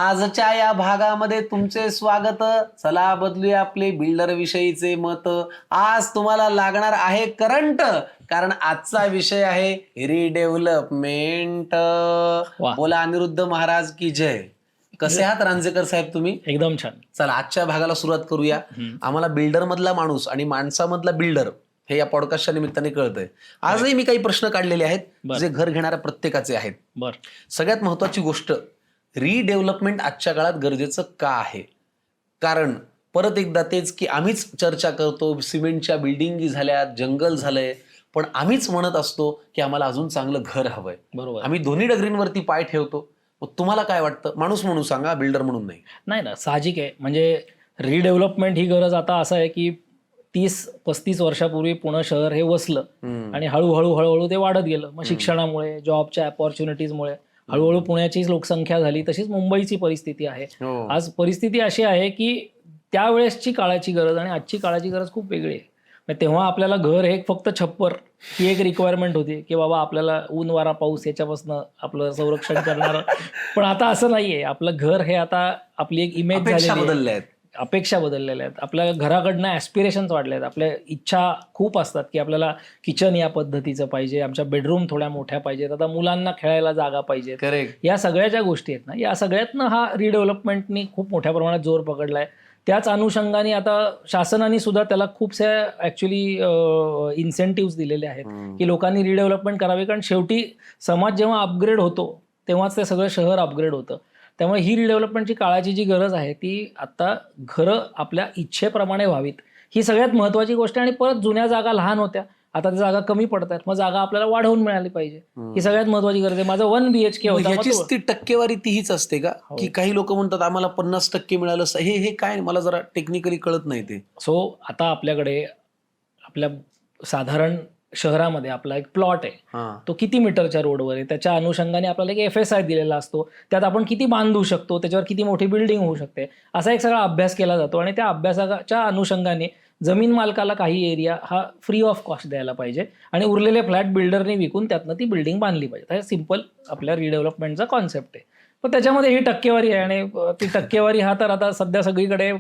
आजच्या या भागामध्ये तुमचे स्वागत. चला बदलूया आपले बिल्डर विषयीचे मत. आज तुम्हाला लागणार आहे करंट, कारण आजचा विषय आहे रिडेव्हलपमेंट. वा. बोला अनिरुद्ध महाराज की जय. कसे आहात रांजेकर साहेब तुम्ही? एकदम छान. चला आजच्या भागाला सुरुवात करूया. आम्हाला बिल्डर मधला माणूस आणि माणसामधला बिल्डर हे या पॉडकास्टच्या निमित्ताने कळतंय. आजही मी काही प्रश्न काढलेले आहेत जे घर घेणाऱ्या प्रत्येकाचे आहेत. बर. सगळ्यात महत्वाची गोष्ट, रिडेव्हलपमेंट आजच्या काळात गरजेचं का आहे? कारण परत एकदा तेच की आम्हीच चर्चा करतो, सिमेंटच्या बिल्डिंगी झाल्यात, जंगल झालंय, पण आम्हीच म्हणत असतो की आम्हाला अजून चांगलं घर हवंय. बरोबर. आम्ही दोन्ही डगरींवरती पाय ठेवतो. मग तुम्हाला काय वाटतं? माणूस म्हणून सांगा, बिल्डर म्हणून नाही. नाही ना, साहजिक आहे. म्हणजे रिडेव्हलपमेंट ही गरज आता असं आहे की 30-35 वर्षापूर्वी पुणे शहर हे वसलं आणि हळूहळू ते वाढत गेलं. मग शिक्षणामुळे, जॉबच्या अपॉर्च्युनिटीजमुळे हळूहळू पुण्याचीच लोकसंख्या झाली. तशीच मुंबईची परिस्थिती आहे. आज परिस्थिती अशी आहे की त्यावेळेसची काळाची गरज आणि आजची काळाची गरज खूप वेगळी आहे. तेव्हा आपल्याला घर हे फक्त छप्पर ही एक रिक्वायरमेंट होती की बाबा आपल्याला ऊन वारा पाऊस याच्यापासून आपलं संरक्षण करणार. पण आता असं नाहीये. आपलं घर हे आता आपली एक इमेज झालेली आहे. अपेक्षा बदललेल्या आहेत. आपल्या घराकडनं ॲस्पिरेशन्स वाढले आहेत. आपल्या इच्छा खूप असतात की आपल्याला किचन या पद्धतीचं पाहिजे, आमच्या बेडरूम थोड्या मोठ्या पाहिजेत, आता मुलांना खेळायला जागा पाहिजे. या सगळ्या ज्या गोष्टी आहेत ना, या सगळ्यातनं हा रिडेव्हलपमेंटनी खूप मोठ्या प्रमाणात जोर पकडलाय. त्याच अनुषंगाने आता शासनाने सुद्धा त्याला खूपशा ॲक्च्युली इन्सेंटिव्ह दिलेले आहेत की लोकांनी रिडेव्हलपमेंट करावे. कारण शेवटी समाज जेव्हा अपग्रेड होतो तेव्हाच ते सगळं शहर अपग्रेड होतं. त्यामुळे ही रिडेव्हलपमेंटची काळाची जी गरज आहे ती आता घरं आपल्या इच्छेप्रमाणे व्हावीत, ही सगळ्यात महत्त्वाची गोष्ट आहे. आणि परत जुन्या जागा लहान होत्या, आता त्या जागा कमी पडत आहेत, मग जागा आपल्याला वाढवून मिळाली पाहिजे, ही सगळ्यात महत्त्वाची गरज आहे. माझं 1 BHK होतं. याचीच ती टक्केवारी तीच असते का? की काही लोक म्हणतात आम्हाला 50% मिळालं. हे काय, मला जरा टेक्निकली कळत नाही ते. सो आता आपल्याकडे आपल्या साधारण शहरामध्ये आपला एक प्लॉट आहे, तो किती मीटरच्या रोडवर आहे, त्याच्या अनुषंगाने आपल्याला एक FSI दिलेला असतो. त्यात आपण किती बांधू शकतो, त्याच्यावर किती मोठी बिल्डिंग होऊ शकते, असा एक सगळा अभ्यास केला जातो. आणि त्या अभ्यासाच्या अनुषंगाने जमीन मालकाला काही एरिया हा फ्री ऑफ कॉस्ट द्यायला पाहिजे आणि उरलेले फ्लॅट बिल्डरने विकून त्यातनं ती बिल्डिंग बांधली पाहिजे. हा सिंपल आपल्या रिडेव्हलपमेंटचा कॉन्सेप्ट आहे. पण त्याच्यामध्ये ही टक्केवारी आहे आणि ती टक्केवारी हा तर आता सध्या सगळीकडे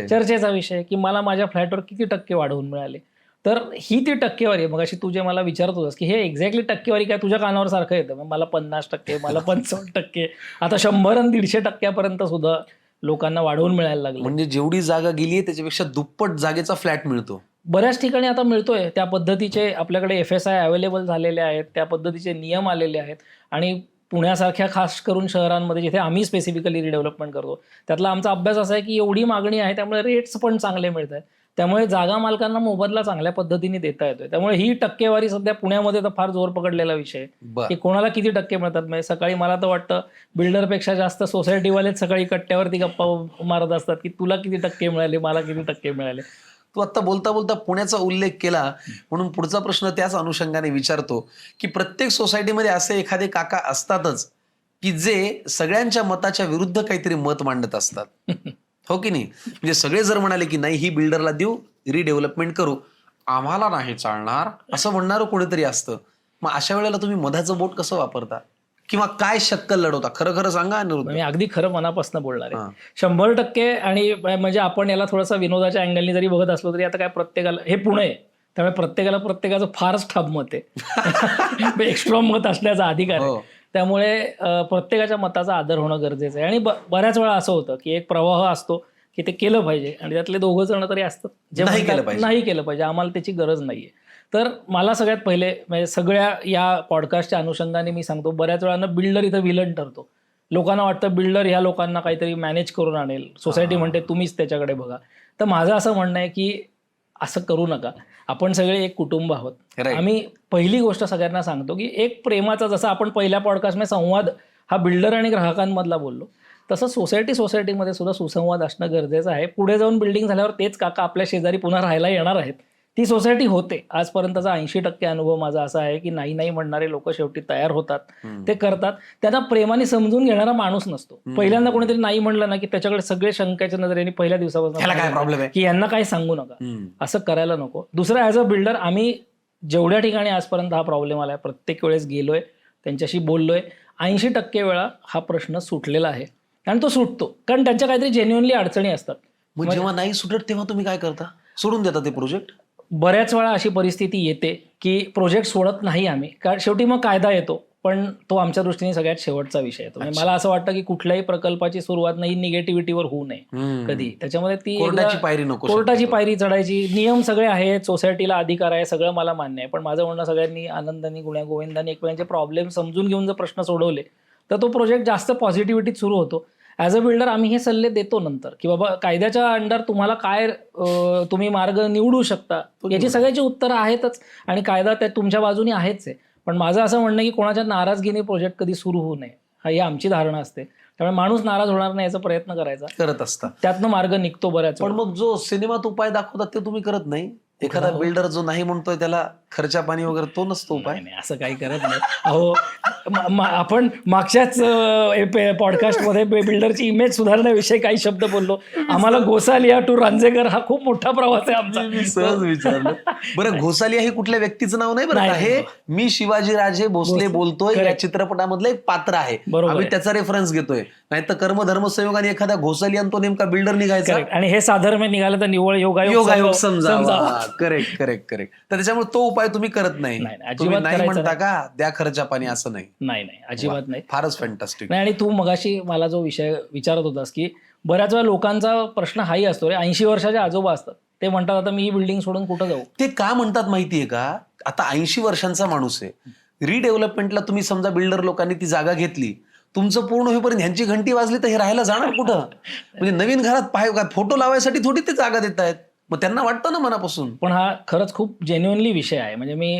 चर्चेचा विषय की मला माझ्या फ्लॅटवर किती टक्के वाढवून मिळाले. तर ही ती टक्केवारी आहे. मग अशी तू जे मला विचारत होतास की हे एक्झॅक्टली टक्केवारी काय, तुझ्या कानावर सारखं येतं. मग मला 50%, मला 55%, आता 100 आणि 150% सुद्धा लोकांना वाढवून मिळायला लागलं. म्हणजे जेवढी जागा गेली त्याच्यापेक्षा दुप्पट जागेचा फ्लॅट मिळतो. बऱ्याच ठिकाणी आता मिळतोय. त्या पद्धतीचे आपल्याकडे FSI अवेलेबल झालेले आहेत, त्या पद्धतीचे नियम आलेले आहेत. आणि पुण्यासारख्या खास करून शहरांमध्ये जिथे आम्ही स्पेसिफिकली रिडेव्हलपमेंट करतो त्यातला आमचा अभ्यास असा आहे की एवढी मागणी आहे, त्यामुळे रेट्स पण चांगले मिळत आहेत. त्यामुळे जागा मालकांना मोबदला चांगल्या पद्धतीने देता येतोय. त्यामुळे ही टक्केवारी सध्या पुण्यामध्ये तर फार जोर पकडलेला विषय की कोणाला किती टक्के मिळतात. म्हणजे सकाळी मला तर वाटतं बिल्डरपेक्षा जास्त सोसायटीवालेच सकाळी कट्ट्यावरती गप्पा मारत असतात की तुला किती टक्के मिळाले, मला किती टक्के मिळाले. तू आता बोलता बोलता पुण्याचा उल्लेख केला म्हणून पुढचा प्रश्न त्याच अनुषंगाने विचारतो की प्रत्येक सोसायटीमध्ये असे एखादे काका असतातच की जे सगळ्यांच्या मताच्या विरुद्ध काहीतरी मत मांडत असतात. हो की नाही? म्हणजे सगळे जर म्हणाले की नाही ही बिल्डरला देऊ, रिडेव्हलपमेंट करू, आम्हाला नाही चालणार असं म्हणणारं कोणीतरी असतं. मग अशा वेळेला तुम्ही मधाचं बोट कसं वापरता किंवा काय शक्कल लढवता? खरं सांगा अनिरुद्ध. मी अगदी खरं मनापासून बोलणार आहे. 100%. आणि म्हणजे आपण याला थोडासा विनोदाच्या अँगलनी जरी बघत असलो तरी आता काय प्रत्येकाला, हे पुणे आहे त्यामुळे प्रत्येकाला प्रत्येकाचं फारच ठाम मत आहे. एक्स्ट्रॉम मत असण्याचा अधिकार आहे. त्यामुळे प्रत्येकाच्या मताचा आदर होणं गरजेचं आहे. आणि बऱ्याच वेळा असं होतं की एक प्रवाह असतो की ते केलं पाहिजे आणि त्यातले 2 जण तरी असतात जे नाही केलं पाहिजे, आम्हाला त्याची गरज नाहीये. तर मला सगळ्यात पहिले म्हणजे सगळ्या या पॉडकास्टच्या अनुषंगाने मी सांगतो, बऱ्याच वेळानं बिल्डर इथं विलन ठरतो. लोकांना वाटतं बिल्डर ह्या लोकांना काहीतरी मॅनेज करून आणेल, सोसायटी म्हणते तुम्हीच त्याच्याकडे बघा. तर माझं असं म्हणणं आहे की असं करू नका. आपण सगळे एक कुटुंब आहोत. आम्ही पहिली गोष्ट सगळ्यांना सांगतो की एक प्रेमाचा, जसा आपण पहिल्या पॉडकास्टमध्ये संवाद हा बिल्डर आणि ग्राहकांमधला बोललो, तसं सोसायटीमध्ये सुद्धा सुसंवाद असणं गरजेचं आहे. पुढे जाऊन बिल्डिंग झाल्यावर तेच काका आपल्या शेजारी पुन्हा राहायला येणार आहेत. ती सोसायटी होते. आजपर्यंतचा 80% अनुभव माझा असा आहे की नाही म्हणणारे लोक शेवटी तयार होतात, ते करतात. त्यांना प्रेमाने समजून घेणारा माणूस नसतो. पहिल्यांदा कोणीतरी नाही म्हणलं ना की त्याच्याकडे सगळे शंकाच्या नजरेने पहिल्या दिवसापासून की यांना काही सांगू नका, असं करायला नको. दुसरं, ॲज अ बिल्डर आम्ही जेवढ्या ठिकाणी आजपर्यंत हा प्रॉब्लेम आलाय प्रत्येक वेळेस गेलोय, त्यांच्याशी बोललोय. 80% वेळा हा प्रश्न सुटलेला आहे आणि तो सुटतो, कारण त्यांच्या काहीतरी जेन्युअनली अडचणी असतात. मग जेव्हा नाही सुटत तेव्हा तुम्ही काय करता? सोडून देता ते प्रोजेक्ट? बऱ्याच वेळा अशी परिस्थिती येते की प्रोजेक्ट सोडत नाही आम्ही, कारण शेवटी मग कायदा येतो, पण तो आमच्या दृष्टीने सगळ्यात शेवटचा विषय येतो. म्हणजे मला असं वाटतं की कुठल्याही प्रकल्पाची सुरुवात नाही निगेटिव्हिटीवर होऊ नये कधी. त्याच्यामुळे ती कोर्टाची पायरी नको. कोर्टाची पायरी चढायची, नियम सगळे आहेत, सोसायटीला अधिकार आहे, सगळं मला मान्य आहे, पण माझं म्हणणं सगळ्यांनी आनंदाने गुण्यागोविंदाने एकमेकांचे प्रॉब्लेम समजून घेऊन जर प्रश्न सोडवले तर तो प्रोजेक्ट जास्त पॉझिटिव्हिटीत सुरू होतो. ॲज अ बिल्डर आम्ही हे सल्ले देतो नंतर की बाबा कायद्याच्या अंडर तुम्हाला काय तुम्ही मार्ग निवडू शकता याची सगळ्याची उत्तरं आहेतच, आणि कायदा त्या तुमच्या बाजूने आहेच आहे. पण माझं असं म्हणणं की कोणाच्या नाराजगीने प्रोजेक्ट कधी सुरू होऊ नये, ही आमची धारणा असते. त्यामुळे माणूस नाराज होणार नाही याचा प्रयत्न करायचा, करत असता, त्यातनं मार्ग निघतो बऱ्याच. पण मग जो सिनेमात उपाय दाखवतात ते तुम्ही करत नाही. एखादा बिल्डर जो नाही म्हणतोय त्याला खर्चा पाणी वगैरे तो नसतो उपाय. नाही, असं काही करत नाही. अहो आपण मागच्याच पॉडकास्टमध्ये बिल्डरची इमेज सुधारण्याविषयी काही शब्द बोललो. आम्हाला घोसालिया टू रांजेकर हा खूप मोठा प्रवास आहे आमचा. सहज विचारलं. बरं, घोसालिया हे कुठल्या व्यक्तीचं नाव नाही बरं का, हे मी शिवाजीराजे भोसले बोलतोय या चित्रपटामधलं एक पात्र आहे, आम्ही त्याचा रेफरन्स घेतोय. नाही तर कर्मधर्म संयोगाने एखादा घोसालिया तो नेमका बिल्डर निघायचा, आणि हे साधर्म्य निघालं तर निव्वळ योगायोग समजा. Correct correct correct. तर त्याच्यामुळे तो उपाय तुम्ही करत नाही. तुम्ही नाही म्हणता का द्या खर्चा पाणी, असं नाही. नाही, अजिबात नाही. फारच फॅन्टास्टिक. नाही, आणि तू मगाशी मला जो विषय विचारत होतास की बऱ्याच वेळा लोकांचा प्रश्न हाही असतो रे, 80 वर्षाचे आजोबा असतात, ते म्हणतात आता मी ही बिल्डिंग सोडून कुठं जाऊ. ते का म्हणतात माहितीये का? आता 80 वर्षांचा माणूस आहे, रिडेव्हलपमेंटला तुम्ही समजा बिल्डर लोकांनी ती जागा घेतली, तुमचं पूर्ण होईपर्यंत ह्यांची घंटी वाजली तर हे राहायला जाणार कुठं? म्हणजे नवीन घरात फोटो लावायसाठी थोडी ते जागा देत आहेत, मग त्यांना वाटतं ना मनापासून. पण हा खरंच खूप जेन्युअनली विषय आहे. म्हणजे मी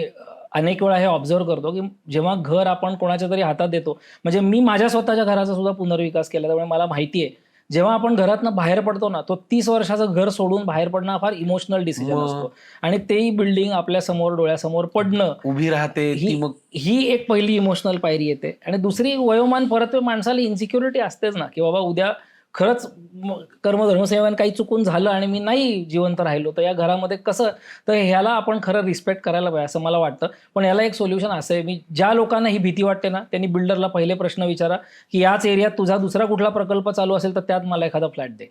अनेक वेळा हे ऑब्झर्व करतो की जेव्हा घर आपण कोणाच्या तरी हातात देतो, म्हणजे मी माझ्या स्वतःच्या घराचा सुद्धा पुनर्विकास केला, त्यामुळे मला माहिती आहे जेव्हा आपण घरातनं बाहेर पडतो ना, तो 30 वर्षाचं घर सोडून बाहेर पडणं हा फार इमोशनल डिसिजन असतो, आणि तेही बिल्डिंग आपल्या समोर डोळ्यासमोर पडणं उभी राहते, ही एक पहिली इमोशनल पायरी येते. आणि दुसरी, वयोमान परत माणसाला इन्सिक्युरिटी असतेच ना, की बाबा उद्या खरंच कर्मधर्मसेवन काही चुकून झालं आणि मी नाही जिवंत राहिलो तर या घरामध्ये कसं, तर ह्याला आपण खरं रिस्पेक्ट करायला पाहिजे असं मला वाटतं. पण याला एक सोल्युशन असं आहे, मी ज्या लोकांना ही भीती वाटते ना त्यांनी बिल्डरला पहिले प्रश्न विचारा की याच एरियात तुझा दुसरा कुठला प्रकल्प चालू असेल तर त्यात मला एखादा फ्लॅट दे,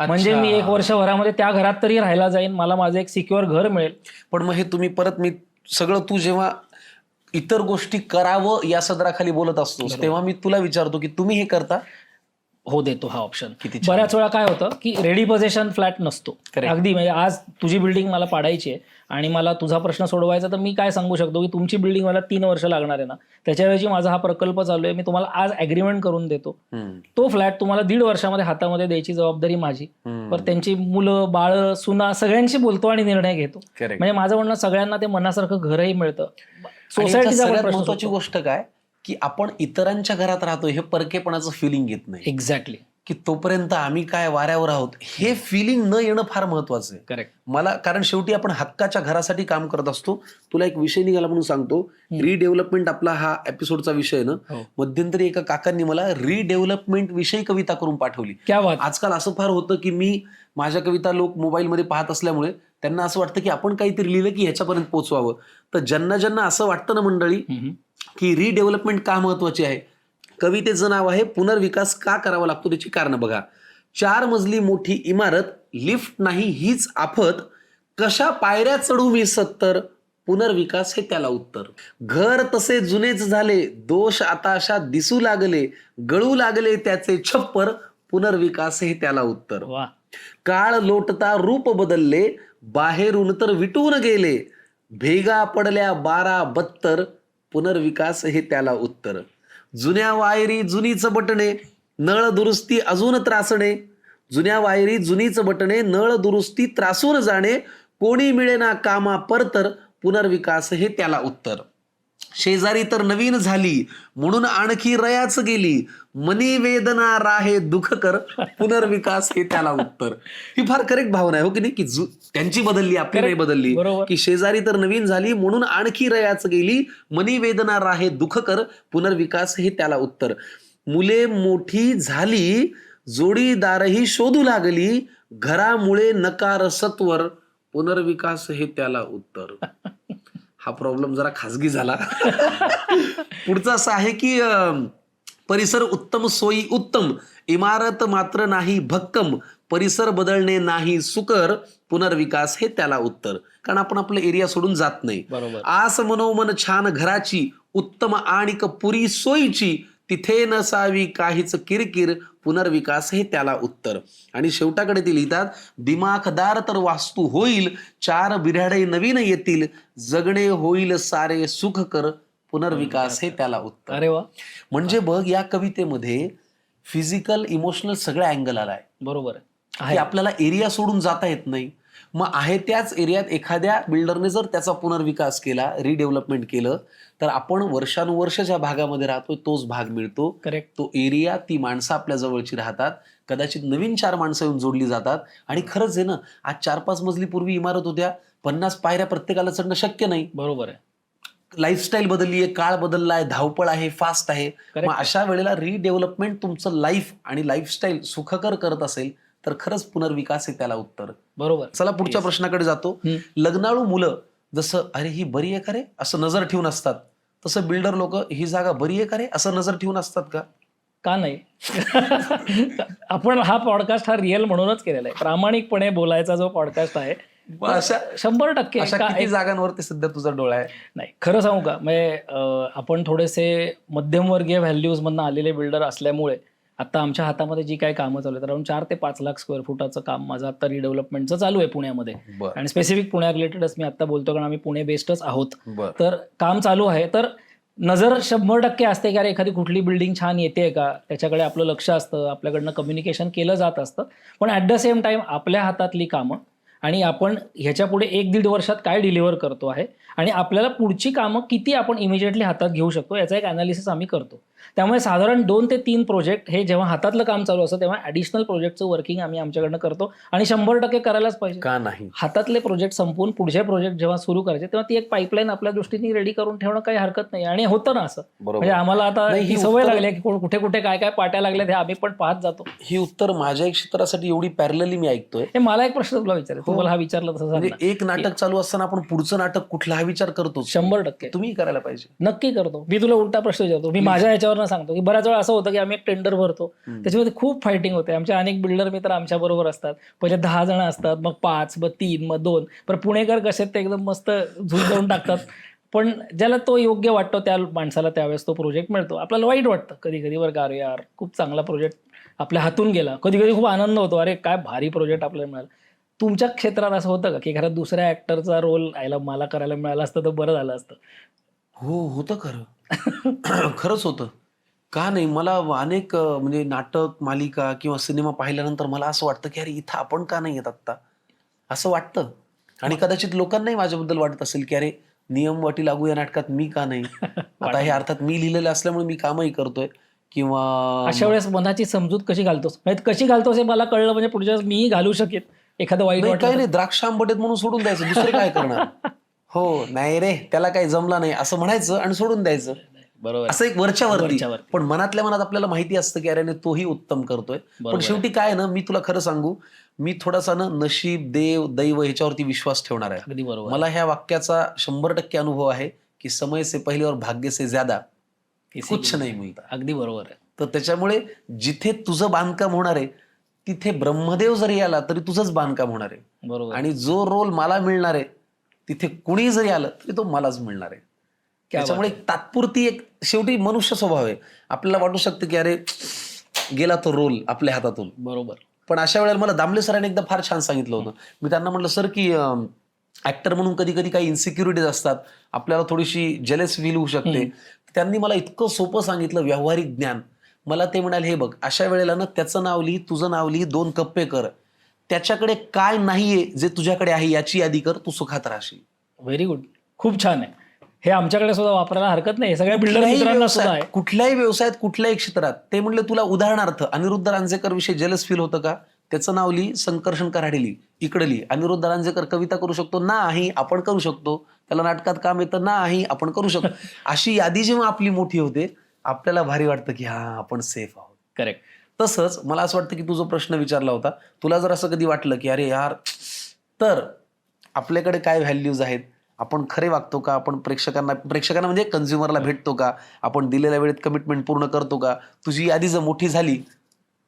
म्हणजे मी 1 वर्षभरामध्ये त्या घरात तरी राहायला जाईन, मला माझं एक सिक्युअर घर मिळेल. पण मग हे तुम्ही परत, मी सगळं तू जेव्हा इतर गोष्टी करावं या सदराखाली बोलत असतो तेव्हा मी तुला विचारतो की तुम्ही हे करता? हो, देतो हा ऑप्शन. बऱ्याच वेळा काय होतं की रेडी पोझिशन फ्लॅट नसतो. अगदी म्हणजे आज तुझी बिल्डिंग मला पाडायची आहे आणि मला तुझा प्रश्न सोडवायचा, तर मी काय सांगू शकतो की तुमची बिल्डिंग मला 3 वर्ष लागणार आहे ना, त्याच्याऐवजी माझा हा प्रकल्प चालू आहे, मी तुम्हाला आज अग्रीमेंट करून देतो, तो फ्लॅट तुम्हाला 1.5 वर्षामध्ये हातामध्ये द्यायची जबाबदारी माझी. पण त्यांची मुलं बाळ सुना सगळ्यांशी बोलतो आणि निर्णय घेतो. म्हणजे माझं म्हणणं सगळ्यांना ते मनासारखं घरही मिळतं. सोसायटीचा महत्वाची गोष्ट काय की आपण इतरांच्या घरात राहतो हे परकेपणाचं फिलिंग येत नाही. एक्झॅक्टली. की तोपर्यंत आम्ही काय वाऱ्यावर आहोत हे फिलिंग न येणं फार महत्वाचं आहे. करेक्ट. मला, कारण शेवटी आपण हक्काच्या घरासाठी काम करत असतो. तुला एक विषय निघाला म्हणून सांगतो, रिडेव्हलपमेंट आपला हा एपिसोडचा विषय ना. मध्यंतरी एका काकांनी मला रिडेव्हलपमेंट विषयी कविता करून पाठवली. आजकाल असं फार होतं की मी माझ्या कविता लोक मोबाईलमध्ये पाहत असल्यामुळे त्यांना असं वाटतं की आपण काहीतरी लिहिलं की ह्याच्यापर्यंत पोहोचवावं. तर ज्यांना ज्यांना असं वाटतं ना मंडळी की रिडेव्हलपमेंट का महत्वाची आहे, कवितेचं नाव आहे पुनर्विकास का करावा लागतो त्याची कारणं बघा. 4 मजली मोठी इमारत, लिफ्ट नाही हीच आफत, कशा पायऱ्या चढू मी 70, पुनर्विकास हे त्याला उत्तर. घर तसे जुनेच झाले, दोष आता अशा दिसू लागले, गळू लागले त्याचे छप्पर, पुनर्विकास हे त्याला उत्तर. काळ लोटता रूप बदलले, बाहेरून तर विटून गेले, भेगा पडल्या 12 72, पुनर्विकास हे त्याला उत्तर. जुन्या वायरी जुनीच बटणे, नळ दुरुस्ती अजून त्रासणे, जुन्या वायरी जुनीच बटणे, नळ दुरुस्ती त्रासून जाणे, कोणी मिळेना कामा परतर, पुनर्विकास हे त्याला उत्तर. शेजारी तर नवीन झाली म्हणून आणखी रयाच गेली, मनी वेदना राहे दुःख कर, पुनर्विकास हे त्याला उत्तर. ही फार करेक्ट भावना आहे हो की नाही, की त्यांची बदलली आपली नाही बदलली. की शेजारी तर नवीन झाली म्हणून आणखी रयाच गेली, मनी वेदना राहे दुःख कर, पुनर्विकास हे त्याला उत्तर. मुले मोठी झाली जोडीदारही शोधू लागली, घरामुळे नकार सत्वर, पुनर्विकास हे त्याला उत्तर. हा प्रॉब्लेम जरा खासगी झाला. पुढचा असा आहे की परिसर उत्तम सोयी उत्तम, इमारत मात्र नाही भक्कम, परिसर बदलणे नाही सुकर, पुनर्विकास हे त्याला उत्तर. कारण आपण आपलं एरिया सोडून जात नाही. बरोबर. आस मनोमन छान घराची, उत्तम आणि पुरी सोयीची, तिथे नसावी काहीच किरकिर, पुनर्विकास हे त्याला उत्तर. आणि शेवटाकडे ते लिहितात, दिमाखदार तर वास्तू होईल, चार बिऱ्हाडे नवीन येतील, जगणे होईल सारे सुखकर, पुनर्विकास हे त्याला उत्तर. अरे वा, म्हणजे बघ, या कवितेमध्ये फिजिकल इमोशनल सगळा अँगल आलाय बरोबर आहे. की आपल्याला एरिया सोडून जाता येत नाही. मग आहे त्याच एरियात एखाद्या बिल्डरने जर त्याचा पुनर्विकास केला, रिडेव्हलपमेंट केलं, तर आपण वर्षानुवर्ष ज्या भागामध्ये राहतोय तोच भाग मिळतो. करेक्ट. तो एरिया, ती माणसं आपल्या जवळची राहतात, कदाचित नवीन 4 माणसं येऊन जोडली जातात. आणि खरंच आहे ना, आज 4-5 मजली पूर्वी इमारत होत्या, 50 पायऱ्या प्रत्येकाला चढणं शक्य नाही. बरोबर आहे. लाईफस्टाईल बदलली आहे, काळ बदलला आहे, धावपळ आहे, फास्ट आहे. Correct. मग अशा वेळेला रिडेव्हलपमेंट तुमचं लाईफ आणि लाईफस्टाईल सुखकर करत असेल तर खरंच पुनर्विकास आहे त्याला उत्तर. बरोबर. चला पुढच्या प्रश्नाकडे जातो. लग्नाळू मुलं जसं अरे ही बरी आहे का रे असं नजर ठेवून असतात, तसं बिल्डर लोक ही जागा बरी आहे का रे असं नजर ठेवून असतात का? का नाही? आपण हा पॉडकास्ट हा रिअल म्हणूनच केलेला आहे. प्रामाणिकपणे बोलायचा जो पॉडकास्ट आहे, मग अशा 100% अशा किती जागांवरती सध्या तुझा डोळा आहे? नाही, खरं सांगू का, म्हणजे आपण थोडेसे मध्यमवर्गीय व्हॅल्यूज मधनं आलेले बिल्डर असल्यामुळे आता आमच्या हातामध्ये जी काही कामं चालू आहेत, अराउंड 4 ते 5 लाख स्क्वेअर फुटाचं काम माझं आता रिडेव्हलपमेंटचं चालू आहे पुण्यामध्ये. बरं. आणि स्पेसिफिक पुण्या रिलेटेडच मी आता बोलतो, कारण आम्ही पुणे बेस्डच आहोत. बरं. तर काम चालू आहे. तर नजर 100% असते की अरे एखादी कुठली बिल्डिंग छान येते का, त्याच्याकडे आपलं लक्ष असतं, आपल्याकडनं कम्युनिकेशन केलं जात असतं. पण ॲट द सेम टाइम आपल्या हातातली कामं आणि आपण ह्याच्या पुढे 1-1.5 वर्षात काय डिलिव्हर करतो आहे आणि आपल्याला पुढची कामं किती आपण इमिजिएटली हातात घेऊ शकतो याचा एक अनालिसिस आम्ही करतो. त्यामुळे साधारण 2 ते 3 प्रोजेक्ट हे जेव्हा हातातलं काम चालू असतं तेव्हा ॲडिशनल प्रोजेक्टचं वर्किंग आम्ही आमच्याकडनं करतो आणि 100% करायलाच पाहिजे. का नाही? हातातले प्रोजेक्ट संपवून पुढचे प्रोजेक्ट जेव्हा सुरू करायचे तेव्हा ती एक पाईपलाईन आपल्या दृष्टीने रेडी करून ठेवणं काही हरकत नाही. आणि होतं ना असं, म्हणजे आम्हाला आता नाही, ही सवय लागली आहे की कुठे कुठे काय काय पाट्या लागल्यात हे आम्ही पण पाहत जातो. ही उत्तर माझ्या क्षेत्रासाठी एवढी पॅरलली मी ऐकतोय. हे मला एक प्रश्न तुला विचारायचा, तुम्हाला हा विचारला तसं म्हणजे सांग ना. एक नाटक चालू असताना आपण पुढचं नाटक कुठला हा विचार करतो. 100% तुम्ही करायला पाहिजे. नक्की करतो. मी तुला उलटा प्रश्न विचारतो, मी माझ्या ह्याच्यावर सांगतो की बऱ्याच वेळा असं होतं की आम्ही एक टेंडर भरतो, त्याच्यामध्ये खूप फायटिंग होते. आमचे अनेक बिल्डर मित्र आमच्या बरोबर असतात, पहिले 10 जण असतात, मग 5, मग 3, मग 2. पण पुणेकर कसे ते एकदम मस्त झुंजवून टाकतात. पण ज्याला तो योग्य वाटतो त्या माणसाला त्यावेळेस तो प्रोजेक्ट मिळतो. आपल्याला वाईट वाटतं कधी कधी, बरं का, अरे यार खूप चांगला प्रोजेक्ट आपल्या हातून गेला. कधी कधी खूप आनंद होतो, अरे काय भारी प्रोजेक्ट आपल्याला मिळाला. तुमच्या क्षेत्रात असं होतं का की घरात दुसऱ्या ऍक्टरचा रोल मला करायला मिळाला असतं तर बरं झालं असतं? हो, होतं खरं. खरंच होतं. का नाही, मला अनेक म्हणजे नाटक, मालिका किंवा सिनेमा पाहिल्यानंतर मला असं वाटतं की अरे इथं आपण का नाही येत आत्ता, असं वाटतं. आणि कदाचित लोकांनाही माझ्याबद्दल वाटत असेल की अरे नियम वाटी लागू या नाटकात मी का नाही. आता हे अर्थात मी लिहिलेलं असल्यामुळे मी कामही करतोय. किंवा अशा वेळेस मनाची समजूत कशी घालतोस, म्हणजे कशी घालतोस हे मला कळलं, म्हणजे पुढच्या वेळेस मीही घालू शकेन. एखादं वाईट नाही, वाटलं काही नाही, द्राक्ष आंबट आहेत म्हणून सोडून द्यायचं, दुसरं काय करणार. हो, नाही रे त्याला काही जमला नाही असं म्हणायचं आणि सोडून द्यायचं. बरोबर असं एक वरच्यावरती. वरच्यावरती. पण मनातल्या मनात आपल्याला माहिती असतं की अरे नाही, तोही उत्तम करतोय. पण शेवटी काय ना, मी तुला खरं सांगू, मी थोडासा ना नशीब, देव, दैव ह्याच्यावरती विश्वास ठेवणार आहे. अगदी बरोबर. मला ह्या वाक्याचा 100% अनुभव आहे की समय से पहिले और भाग्य से ज्यादा कुछ नाही मिळता. अगदी बरोबर आहे. तर त्याच्यामुळे जिथे तुझं बांधकाम होणार आहे तिथे ब्रह्मदेव जरी आला तरी तुझंच बांधकाम होणार आहे. बरोबर. आणि जो रोल मला मिळणार आहे तिथे कुणी जरी आलं तरी तो मलाच मिळणार आहे. त्याच्यामुळे एक तात्पुरती, एक शेवटी मनुष्य स्वभाव आहे, आपल्याला वाटू शकतं की अरे गेला तो रोल आपल्या हातातून. बरोबर. पण अशा वेळेला मला दामले सरांनी एकदा फार छान सांगितलं होतं. मी त्यांना म्हटलं, सर की ऍक्टर म्हणून कधी कधी काही इन्सिक्युरिटीज असतात, आपल्याला थोडीशी जेलस फील होऊ शकते. त्यांनी मला इतकं सोपं सांगितलं, व्यावहारिक ज्ञान. मला ते म्हणाले, हे बघ, अशा वेळेला ना त्याचं नाव लिही, तुझं नाव लिही, 2 कप्पे कर, त्याच्याकडे काय नाहीये जे तुझ्याकडे आहे याची यादी कर, तू सुखात राहशील. व्हेरी गुड, खूप छान आहे. हे आमच्याकडे सुद्धा वापरायला हरकत नाही, सगळ्या बिल्डर मित्रांना सुद्धा आहे. कुठल्याही व्यवसायात, कुठल्याही क्षेत्रात. ते म्हणले, तुला उदाहरणार्थ अनिरुद्ध रांजेकर विषयी जेलस फील होतं का, त्याचं नाव लिही, संकर्षण कराडे लिही, इकडे लिही. अनिरुद्ध रांजेकर कविता करू शकतो? नाही, आपण करू शकतो. त्याला नाटकात काम येतं? नाही, आपण करू शकतो. अशी यादी जेव्हा आपली मोठी होते आपल्याला भारी वाटतं की हा, आपण सेफ आहोत. करेक्ट. तसंच मला असं वाटतं की तू जो प्रश्न विचारला होता, तुला जर असं कधी वाटलं की अरे यार, तर आपल्याकडे काय व्हॅल्यूज आहेत, आपण खरे वागतो का, आपण प्रेक्षकांना म्हणजे कन्झ्युमरला भेटतो का, आपण दिलेल्या वेळेत कमिटमेंट पूर्ण करतो का, तुझी यादी जर मोठी झाली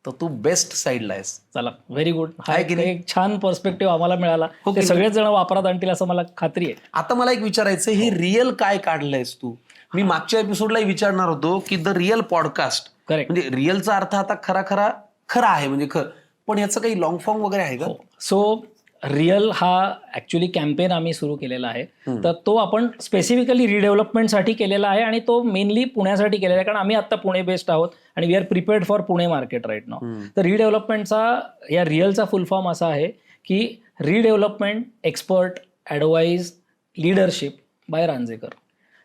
तर तू बेस्ट साईडला आहेस. चला, व्हेरी गुड. हा आहे की नाही? एक छान पर्स्पेक्टिव्ह आम्हाला मिळाला. हो की ते सगळेच जण वापरात आणतील असं मला खात्री आहे. आता मला एक विचारायचं, हे रिअल काय काढलंयस तू? मी मागच्या एपिसोडलाही विचारणार होतो की द रिअल पॉडकास्ट, करेक्ट. म्हणजे रिअलचा अर्थ आता खरा आहे म्हणजे पण याचं काही लॉंग फॉर्म वगैरे आहे का? सो रिअल हा ऍक्च्युली कॅम्पेन आम्ही सुरू केलेला आहे. तर तो आपण स्पेसिफिकली रिडेव्हलपमेंटसाठी केलेला आहे आणि तो मेनली पुण्यासाठी केलेला आहे, कारण आम्ही आता पुणे बेस्ड आहोत आणि we are prepared for Pune market right now. तर रिडेव्हलपमेंटचा या रिअलचा फुल फॉर्म असा आहे की redevelopment expert advise leadership by Ranjekar.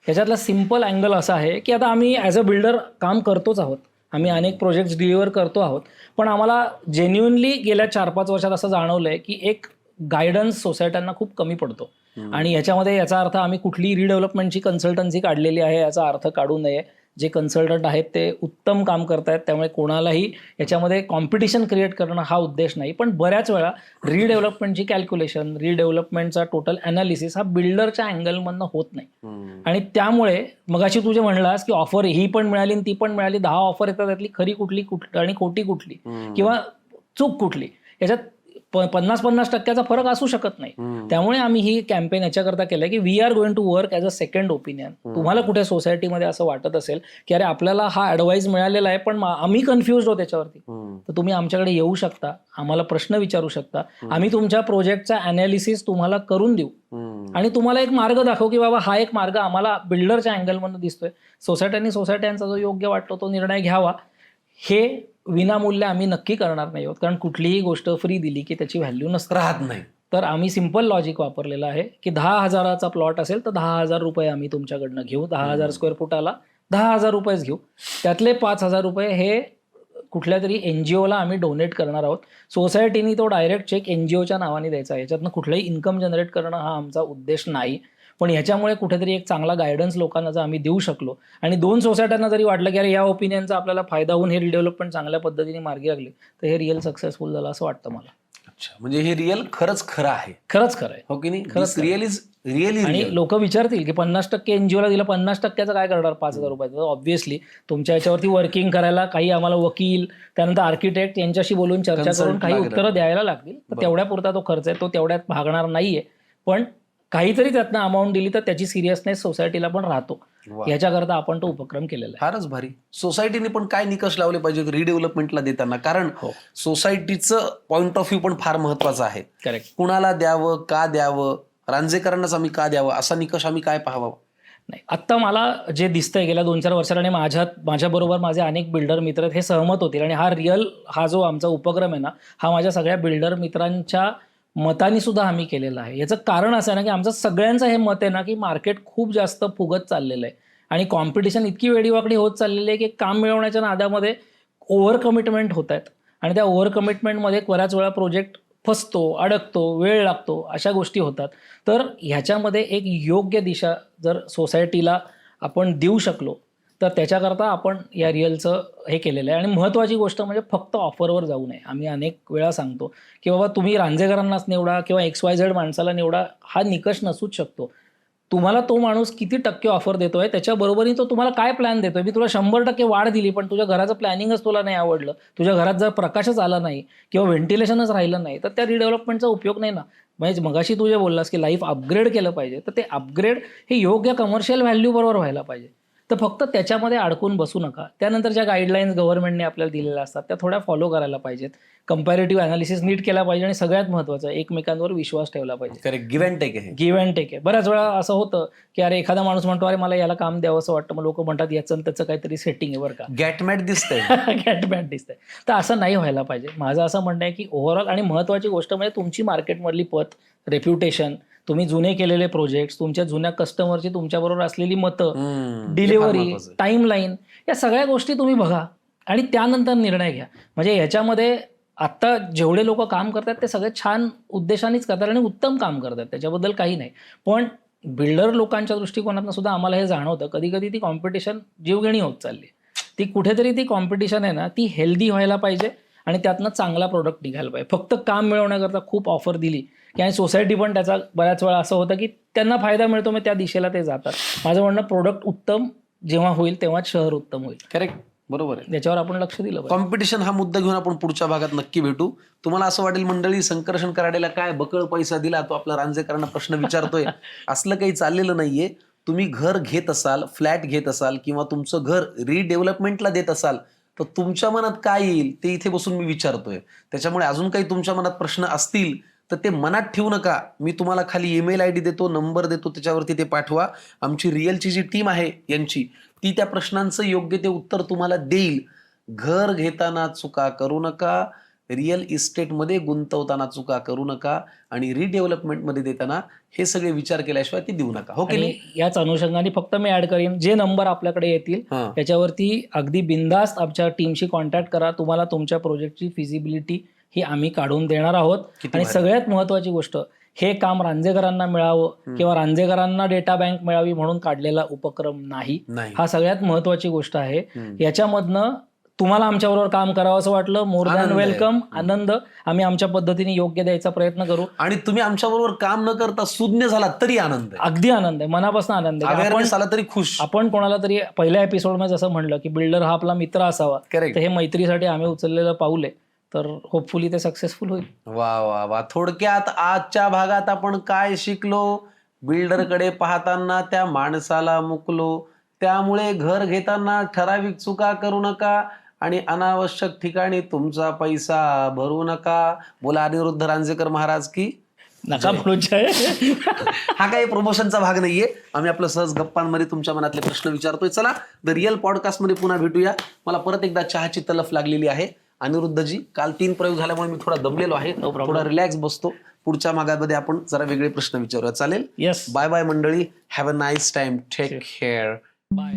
ह्याच्यातला सिम्पल अँगल असा आहे की आता आम्ही ॲज अ बिल्डर काम करतोच आहोत, आम्ही अनेक प्रोजेक्ट्स डिलिव्हर करतो आहोत, पण आम्हाला जेन्युनली गेल्या 4-5 वर्षात असं जाणवलं आहे की एक गायडन्स सोसायट्यांना खूप कमी पडतो. आणि याच्यामध्ये याचा अर्थ आम्ही कुठली रिडेव्हलपमेंटची कन्सल्टन्सी काढलेली आहे याचा अर्थ काढू नये. जे कन्सल्टंट आहेत ते उत्तम काम करतायत, त्यामुळे कोणालाही याच्यामध्ये कॉम्पिटिशन क्रिएट करणं हा उद्देश नाही. पण बऱ्याच वेळा रिडेव्हलपमेंटची कॅल्क्युलेशन, रिडेव्हलपमेंटचा टोटल अनालिसिस हा बिल्डरच्या अँगलमधनं होत नाही. आणि त्यामुळे मगाशी तू जे म्हणलास की ऑफर ही पण मिळाली आणि ती पण मिळाली, 10 ऑफर येतात, त्यातली खरी कुठली आणि खोटी कुठली किंवा चूक कुठली, याच्यात 50-50% फरक असू शकत नाही. त्यामुळे आम्ही ही कॅम्पेन याच्याकरता केलंय की we are going to work as a second opinion. तुम्हाला कुठे सोसायटीमध्ये असं वाटत असेल की अरे आपल्याला हा ॲडवाईस मिळालेला आहे पण आम्ही कन्फ्युज आहोत त्याच्यावरती, तर तुम्ही आमच्याकडे येऊ शकता, आम्हाला प्रश्न विचारू शकता, आम्ही तुमच्या प्रोजेक्टचा अनालिसिस तुम्हाला करून देऊ आणि तुम्हाला एक मार्ग दाखवू की बाबा हा एक मार्ग आम्हाला बिल्डरच्या अँगलमधून दिसतोय. सोसायट्यांचा जो योग्य वाटतो तो निर्णय घ्यावा. हे विनामूल्य आम्ही नक्की करणार नाही आहोत, कारण कुठलीही गोष्ट फ्री दिली की त्याची व्हॅल्यू राहत नाही. तर आम्ही सिम्पल लॉजिक वापरलेलं आहे की 10,000चा प्लॉट असेल तर 10,000 रुपये आम्ही तुमच्याकडनं घेऊ, 10,000 स्क्वेअर फुटाला 10,000 रुपयेच घेऊ. त्यातले 5,000 रुपये हे कुठल्या तरी NGOला आम्ही डोनेट करणार आहोत. सोसायटीनी तो डायरेक्ट चेक NGOच्या नावाने द्यायचा. याच्यातनं कुठलंही इन्कम जनरेट करणं हा आमचा उद्देश नाही. पण ह्याच्यामुळे कुठेतरी एक चांगला गायडन्स लोकांना जर आम्ही देऊ शकलो आणि 2 सोसायट्यांना जरी वाटलं की अरे या ओपिनियनचा आपल्याला फायदा होऊन हे रिडेव्हलपमेंट चांगल्या पद्धतीने मार्गी लागले, तर हे रिअल सक्सेसफुल झालं असं वाटतं मला. अच्छा, म्हणजे हे रिअल खरंच खरं आहे. खरंच खरं आहे. हो की नाही? खरंच रिअल इज रिअली. आणि लोक विचारतील की 50% NGOला दिलं, 50%चं काय करणार 5,000 रुपयाचं? ऑब्व्हियसली तुमच्या याच्यावरती वर्किंग करायला काही आम्हाला वकील, त्यानंतर आर्किटेक्ट यांच्याशी बोलून चर्चा करून काही उत्तरं द्यायला लागतील. तर तेवढ्या पुरता तो खर्च आहे, तो तेवढ्यात भागणार नाहीये. पण काहीतरी त्यातनं अमाऊंट दिली तर त्याची सिरियसनेस सोसायटीला पण राहतो. याच्याकरता आपण तो उपक्रम केलेला आहे. फारच भारी. सोसायटीने पण काय निकष लावले पाहिजेत रिडेव्हलपमेंटला देताना? कारण सोसायटीचं पॉइंट ऑफ व्ह्यू पण फार महत्वाचं आहे. करेक्ट. कुणाला द्यावं, का द्यावं, रांजेकरांनाच आम्ही का द्यावं, असा निकष आम्ही काय पाहावा? नाही, आत्ता मला जे दिसतंय गेल्या 2-4 वर्षात आणि माझ्याबरोबर माझे अनेक बिल्डर मित्र आहेत, हे सहमत होतील. आणि हा जो आमचा उपक्रम आहे ना, हा माझ्या सगळ्या बिल्डर मित्रांच्या मतानी सुद्धा आम्ही केलेला आहे. याचं कारण असं आहे ना की आमचं सगळ्यांचं हे मत आहे ना की मार्केट खूप जास्त फुगत चाललेलं आहे आणि कॉम्पिटिशन इतकी वेडीवाकडी होत चाललेली आहे की काम मिळवण्याच्या नादामध्ये ओव्हर कमिटमेंट होत आहेत आणि त्या ओव्हर कमिटमेंटमध्ये बऱ्याच वेळा प्रोजेक्ट फसतो, अडकतो, वेळ लागतो, अशा गोष्टी होतात. तर ह्याच्यामध्ये एक योग्य दिशा जर सोसायटीला आपण देऊ शकलो तर त्याच्याकरता आपण या रिअलचं हे केलेलं आहे. आणि महत्त्वाची गोष्ट म्हणजे फक्त ऑफरवर जाऊ नये. आम्ही अनेक वेळा सांगतो की बाबा तुम्ही रांजेकरांनाच निवडा किंवा XYZ माणसाला निवडा, हा निकष नसूच शकतो. तुम्हाला तो माणूस किती टक्के ऑफर देतोय त्याच्याबरोबरही तो तुम्हाला काय प्लॅन देतोय. मी तुला 100% वाढ दिली पण तुझ्या घराचं प्लॅनिंगच तुला नाही आवडलं, तुझ्या घरात जर प्रकाशच आला नाही किंवा व्हेंटिलेशनच राहिलं नाही, तर त्या रिडेव्हलपमेंटचा उपयोग नाही ना. म्हणजे मगाशी तू जे बोललास की लाईफ अपग्रेड केलं पाहिजे, तर ते अपग्रेड हे योग्य कमर्शियल व्हॅल्यू बरोबर व्हायला पाहिजे. तर फक्त त्याच्यामध्ये अडकून बसू नका. त्यानंतर ज्या गाईडलाईन्स गव्हर्नमेंटने आपल्याला दिलेल्या असतात त्या थोड्या फॉलो करायला पाहिजेत. कंपॅरेटिव्ह अनालिसिस नीट केला पाहिजे आणि सगळ्यात महत्त्वाचं एकमेकांवर विश्वास ठेवला पाहिजे. करेक्ट. गिव्ह अँड टेक आहे. गिव्ह अँड टेक आहे. बऱ्याच वेळा असं होतं की अरे एखादा माणूस म्हणतो अरे मला याला काम द्यावं असं वाटतं, मग लोक म्हणतात याचं त्याचं काहीतरी सेटिंग आहे बरं का, गॅटमॅट दिसतंय. गॅटमॅट दिसतंय. तर असं नाही व्हायला पाहिजे. माझं असं म्हणणं आहे की ओव्हरऑल आणि महत्त्वाची गोष्ट म्हणजे तुमची मार्केटमधली पत, रेप्युटेशन, तुम्ही जुने केलेले प्रोजेक्ट्स, तुमच्या जुन्या कस्टमरची तुमच्याबरोबर असलेली मतं, डिलिव्हरी, टाईमलाईन, या सगळ्या गोष्टी तुम्ही बघा आणि त्यानंतर निर्णय घ्या. म्हणजे याच्यामध्ये आत्ता जेवढे लोक काम करतात ते सगळे छान उद्देशानेच करतात आणि उत्तम काम करतात, त्याच्याबद्दल काही नाही. पण बिल्डर लोकांच्या दृष्टिकोनातून सुद्धा आम्हाला हे जाणवतं कधी कधी ती कॉम्पिटिशन जीवघेणी होत चालली. ती कुठेतरी ती कॉम्पिटिशन आहे ना ती हेल्दी व्हायला पाहिजे आणि त्यातनं चांगला प्रोडक्ट निघायला पाहिजे. फक्त काम मिळवण्याकरता खूप ऑफर दिली की आणि सोसायटी पण त्याचा बऱ्याच वेळा असं होतं की त्यांना फायदा मिळतो मग त्या दिशेला ते जातात. माझं म्हणणं प्रोडक्ट उत्तम जेव्हा होईल तेव्हाच शहर उत्तम होईल. करेक्ट, बरोबर आहे. याच्यावर आपण लक्ष दिलं पाहिजे. कॉम्पिटिशन हा मुद्दा घेऊन आपण पुढच्या भागात नक्की भेटू. तुम्हाला असं वाटेल मंडळी संकर्षण कराडेला काय बकळ पैसा दिला, तो आपला रांजेकरांना प्रश्न विचारतोय, असलं काही चाललेलं नाहीये. तुम्ही घर घेत असाल, फ्लॅट घेत असाल किंवा तुमचं घर रिडेव्हलपमेंटला देत असाल तर तुमच्या मनात काय येईल ते इथे बसून मी विचारतोय. त्याच्यामुळे अजून काही तुमच्या मनात प्रश्न असतील तर ते मनात ठेवू नका. मी तुम्हाला खाली ईमेल आयडी देतो, नंबर देतो, त्याच्यावरती ते पाठवा. आमची रिअलची जी टीम आहे यांची, ती त्या प्रश्नांचं योग्य ते उत्तर तुम्हाला देईल. घर घेताना चुका करू नका, रिअल इस्टेटमध्ये गुंतवताना चुका करू नका आणि रिडेव्हलपमेंटमध्ये देताना हे सगळे विचार केल्याशिवाय ते देऊ नका. हो की नाही? आणि याच अनुषंगाने फक्त मी ऍड करीन, जे नंबर आपल्याकडे येतील हां. त्याच्यावरती अगदी बिनधास्त आमच्या टीमशी कॉन्टॅक्ट करा. तुम्हाला तुमच्या प्रोजेक्टची फिजिबिलिटी ही आम्ही काढून देणार आहोत. किती आणि भारी. सगळ्यात महत्वाची गोष्ट, हे काम रांजेकरांना मिळावं किंवा रांजेकरांना डेटा बँक मिळावी म्हणून काढलेला उपक्रम नाही. नाही. हा सगळ्यात महत्वाची गोष्ट आहे. याच्यामधनं तुम्हाला आमच्याबरोबर काम करावं असं वाटलं, मोर दॅन आनंद आहे. वेलकम, आनंद. आम्ही आमच्या पद्धतीने योग्य द्यायचा प्रयत्न करू. आणि तुम्ही आमच्याबरोबर काम न करता सुज्ञ झाला तरी आनंद आहे. अगदी आनंद आहे, मनापासून आनंद आहे. अवेअरनेस आला तरी खुश. आपण कोणाला तरी पहिल्या एपिसोडमध्ये जसं म्हणलं की बिल्डर हा आपला मित्र असावा, Correct. तर हे मैत्रीसाठी आम्ही उचललेलं पाऊल आहे. तर होपफुली ते सक्सेसफुल होईल. वा वा वा. थोडक्यात आजच्या भागात आपण काय शिकलो? बिल्डरकडे पाहताना त्या माणसाला मुकलो. त्यामुळे घर घेताना ठराविक चुका करू नका आणि अनावश्यक ठिकाणी तुमचा पैसा भरू नका. बोला अनिरुद्ध रांजेकर महाराज की नका म्हणून हा काही प्रमोशनचा भाग नाहीये. आम्ही आपलं सहज गप्पांमध्ये तुमच्या मनातले प्रश्न विचारतोय. चला द रिअल पॉडकास्टमध्ये पुन्हा भेटूया. मला परत एकदा चहाची तलफ लागलेली आहे. अनिरुद्धजी, काल 3 प्रयोग झाल्यामुळे मी थोडा दमलेलो आहे. थोडा रिलॅक्स बसतो. पुढच्या भागामध्ये आपण जरा वेगळे प्रश्न विचारूया. चालेल? येस, बाय बाय मंडळी. Have a nice time. Take care. Bye.